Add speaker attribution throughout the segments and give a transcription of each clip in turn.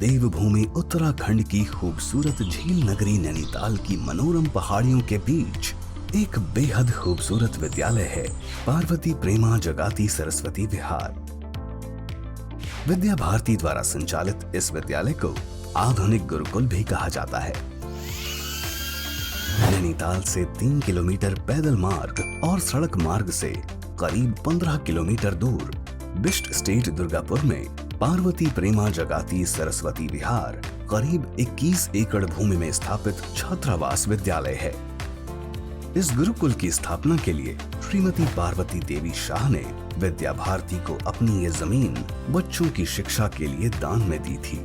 Speaker 1: देवभूमि उत्तराखंड की खूबसूरत झील नगरी नैनीताल की मनोरम पहाड़ियों के बीच एक बेहद खूबसूरत विद्यालय है, पार्वती प्रेमा जगाती सरस्वती विहार। विद्या भारती द्वारा संचालित इस विद्यालय को आधुनिक गुरुकुल भी कहा जाता है। नैनीताल से 3 किलोमीटर पैदल मार्ग और सड़क मार्ग से करीब 15 किलोमीटर दूर बिष्ट स्टेट दुर्गापुर में पार्वती प्रेमा जगाती सरस्वती विहार करीब 21 एकड़ भूमि में स्थापित छात्रावास विद्यालय है। इस गुरुकुल की स्थापना के लिए श्रीमती पार्वती देवी शाह ने विद्या भारती को अपनी ये जमीन बच्चों की शिक्षा के लिए दान में दी थी।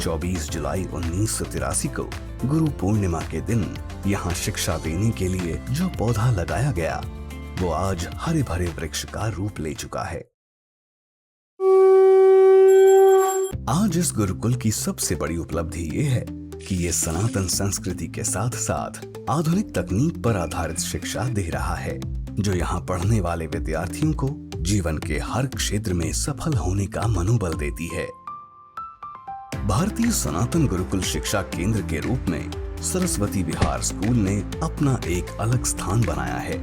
Speaker 1: 24 जुलाई 1983 को गुरु पूर्णिमा के दिन यहाँ शिक्षा देने के लिए जो पौधा लगाया गया वो आज हरे भरे वृक्ष का रूप ले चुका है। आज इस गुरुकुल की सबसे बड़ी उपलब्धि ये है कि ये सनातन संस्कृति के साथ साथ आधुनिक तकनीक पर आधारित शिक्षा दे रहा है, जो यहाँ पढ़ने वाले विद्यार्थियों को जीवन के हर क्षेत्र में सफल होने का मनोबल देती है। भारतीय सनातन गुरुकुल शिक्षा केंद्र के रूप में सरस्वती विहार स्कूल ने अपना एक अलग स्थान बनाया है।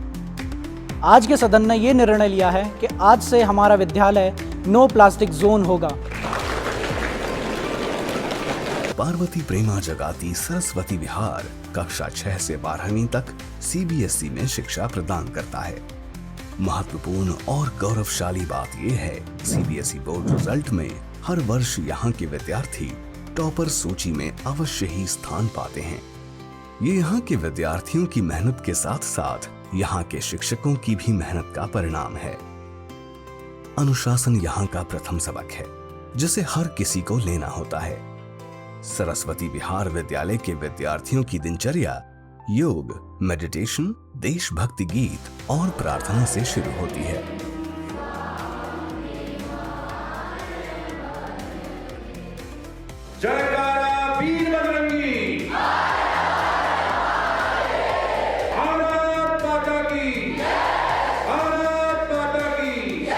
Speaker 2: आज के सदन ने ये निर्णय लिया है कि आज से हमारा विद्यालय नो प्लास्टिक जोन होगा।
Speaker 1: पार्वती प्रेमा जगाती सरस्वती विहार कक्षा 6 से 12वीं तक CBSE में शिक्षा प्रदान करता है। महत्वपूर्ण और गौरवशाली बात यह है, CBSE बोर्ड रिजल्ट में हर वर्ष यहाँ के विद्यार्थी टॉपर सूची में अवश्य ही स्थान पाते हैं। ये यहाँ के विद्यार्थियों की मेहनत के साथ साथ यहाँ के शिक्षकों की भी मेहनत का परिणाम है। अनुशासन यहाँ का प्रथम सबक है, जिसे हर किसी को लेना होता है। सरस्वती विहार विद्यालय के विद्यार्थियों की दिनचर्या योग, मेडिटेशन, देशभक्ति गीत और प्रार्थना से शुरू होती है।
Speaker 3: जयकारा वीर बजरंगी, भारत माता की, भारत माता की।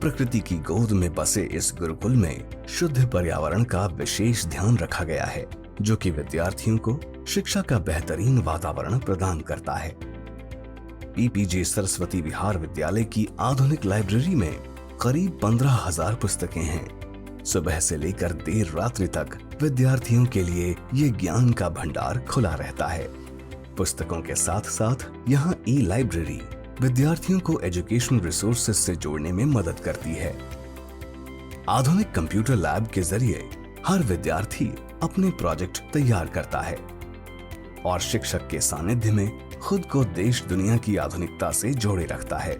Speaker 1: प्रकृति की गोद में बसे इस गुरुकुल में शुद्ध पर्यावरण का विशेष ध्यान रखा गया है, जो कि विद्यार्थियों को शिक्षा का बेहतरीन वातावरण प्रदान करता है। PPJ सरस्वती विहार विद्यालय की आधुनिक लाइब्रेरी में करीब 15,000 पुस्तकें हैं। सुबह से लेकर देर रात्रि तक विद्यार्थियों के लिए ये ज्ञान का भंडार खुला रहता है। पुस्तकों के साथ साथ यहाँ ई-लाइब्रेरी विद्यार्थियों को एजुकेशनल रिसोर्सेज से जोड़ने में मदद करती है। आधुनिक कंप्यूटर लैब के जरिए हर विद्यार्थी अपने प्रोजेक्ट तैयार करता है और शिक्षक के सानिध्य में खुद को देश दुनिया की आधुनिकता से जोड़े रखता है।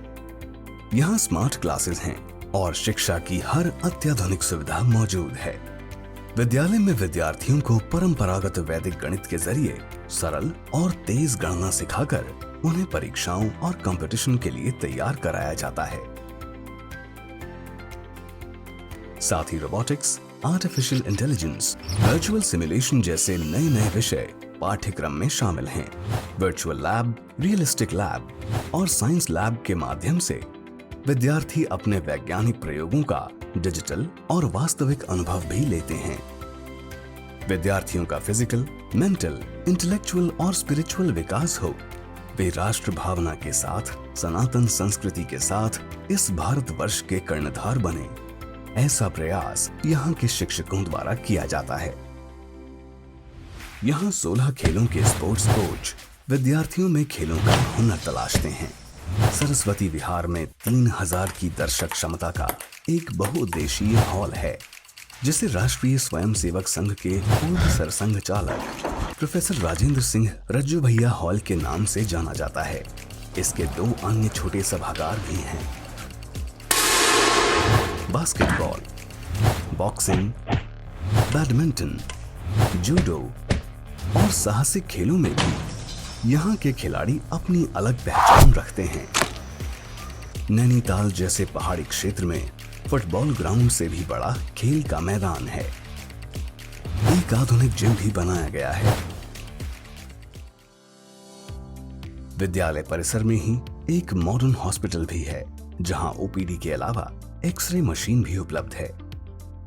Speaker 1: यहाँ स्मार्ट क्लासेस हैं और शिक्षा की हर अत्याधुनिक सुविधा मौजूद है। विद्यालय में विद्यार्थियों को परंपरागत वैदिक गणित के जरिए सरल और तेज गणना सिखाकर उन्हें परीक्षाओं और कंपटीशन के लिए तैयार कराया जाता है। साथ ही robotics, artificial intelligence, virtual simulation जैसे नए नए विषय पाठ्यक्रम में शामिल हैं। वर्चुअल लैब, रियलिस्टिक लैब और साइंस लैब के माध्यम से विद्यार्थी अपने वैज्ञानिक प्रयोगों का डिजिटल और वास्तविक अनुभव भी लेते हैं। विद्यार्थियों का फिजिकल, मेंटल, इंटेलेक्चुअल और स्पिरिचुअल विकास हो, वे राष्ट्र भावना के साथ सनातन संस्कृति के साथ इस भारतवर्ष के कर्णधार बने, ऐसा प्रयास यहाँ के शिक्षकों द्वारा किया जाता है। यहाँ 16 खेलों के स्पोर्ट्स कोच विद्यार्थियों में खेलों का हुनर तलाशते हैं। सरस्वती विहार में 3000 की दर्शक क्षमता का एक बहुउद्देशीय हॉल है, जिसे राष्ट्रीय स्वयंसेवक संघ के पूर्व सरसंघ चालक प्रोफेसर राजेंद्र सिंह रज्जू भैया हॉल के नाम से जाना जाता है। इसके 2 अन्य छोटे सभागार भी हैं। बास्केटबॉल, बॉक्सिंग, बैडमिंटन, जूडो और साहसिक खेलों में भी यहाँ के खिलाड़ी अपनी अलग पहचान रखते हैं। नैनीताल जैसे पहाड़ी क्षेत्र में फुटबॉल ग्राउंड से भी बड़ा खेल का मैदान है। एक आधुनिक जिम भी बनाया गया है। विद्यालय परिसर में ही एक मॉडर्न हॉस्पिटल भी है, जहां OPD के अलावा एक्सरे मशीन भी उपलब्ध है,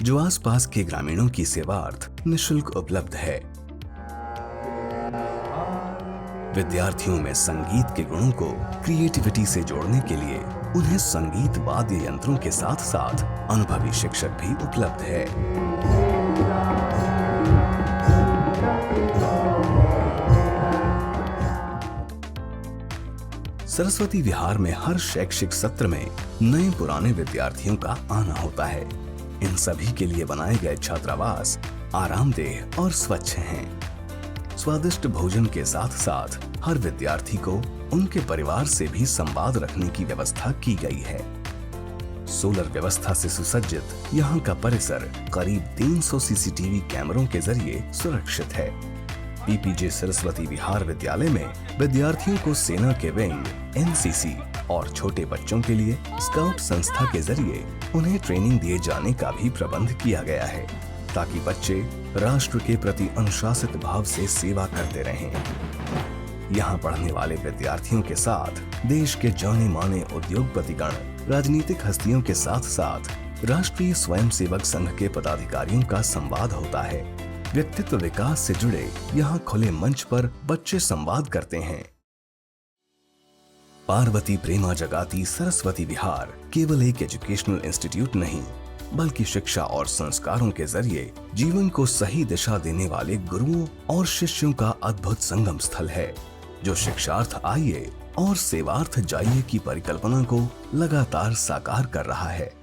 Speaker 1: जो आसपास के ग्रामीणों की सेवार्थ निशुल्क उपलब्ध है। विद्यार्थियों में संगीत के गुणों को क्रिएटिविटी से जोड़ने के लिए उन्हें संगीत वाद्य यंत्रों के साथ साथ अनुभवी शिक्षक भी उपलब्ध है। सरस्वती विहार में हर शैक्षिक सत्र में नए पुराने विद्यार्थियों का आना होता है। इन सभी के लिए बनाए गए छात्रावास आरामदेह और स्वच्छ हैं। स्वादिष्ट भोजन के साथ साथ हर विद्यार्थी को उनके परिवार से भी संवाद रखने की व्यवस्था की गई है। सोलर व्यवस्था से सुसज्जित यहाँ का परिसर करीब 300 सीसीटीवी कैमरों के जरिए सुरक्षित है। पीपीजे सरस्वती विहार विद्यालय में विद्यार्थियों को सेना के विंग, एनसीसी और छोटे बच्चों के लिए स्काउट संस्था के जरिए उन्हें ट्रेनिंग दिए जाने का भी प्रबंध किया गया है, ताकि बच्चे राष्ट्र के प्रति अनुशासित भाव से सेवा करते रहें। यहाँ पढ़ने वाले विद्यार्थियों के साथ देश के जाने माने उद्योगपतिगण, राजनीतिक हस्तियों के साथ साथ राष्ट्रीय स्वयंसेवक संघ के पदाधिकारियों का संवाद होता है। व्यक्तित्व विकास से जुड़े यहाँ खुले मंच पर बच्चे संवाद करते हैं। पार्वती प्रेमा जगाती सरस्वती विहार केवल एक एजुकेशनल इंस्टीट्यूट नहीं, बल्कि शिक्षा और संस्कारों के जरिए जीवन को सही दिशा देने वाले गुरुओं और शिष्यों का अद्भुत संगम स्थल है, जो शिक्षार्थ आइए और सेवार्थ जाइए की परिकल्पना को लगातार साकार कर रहा है।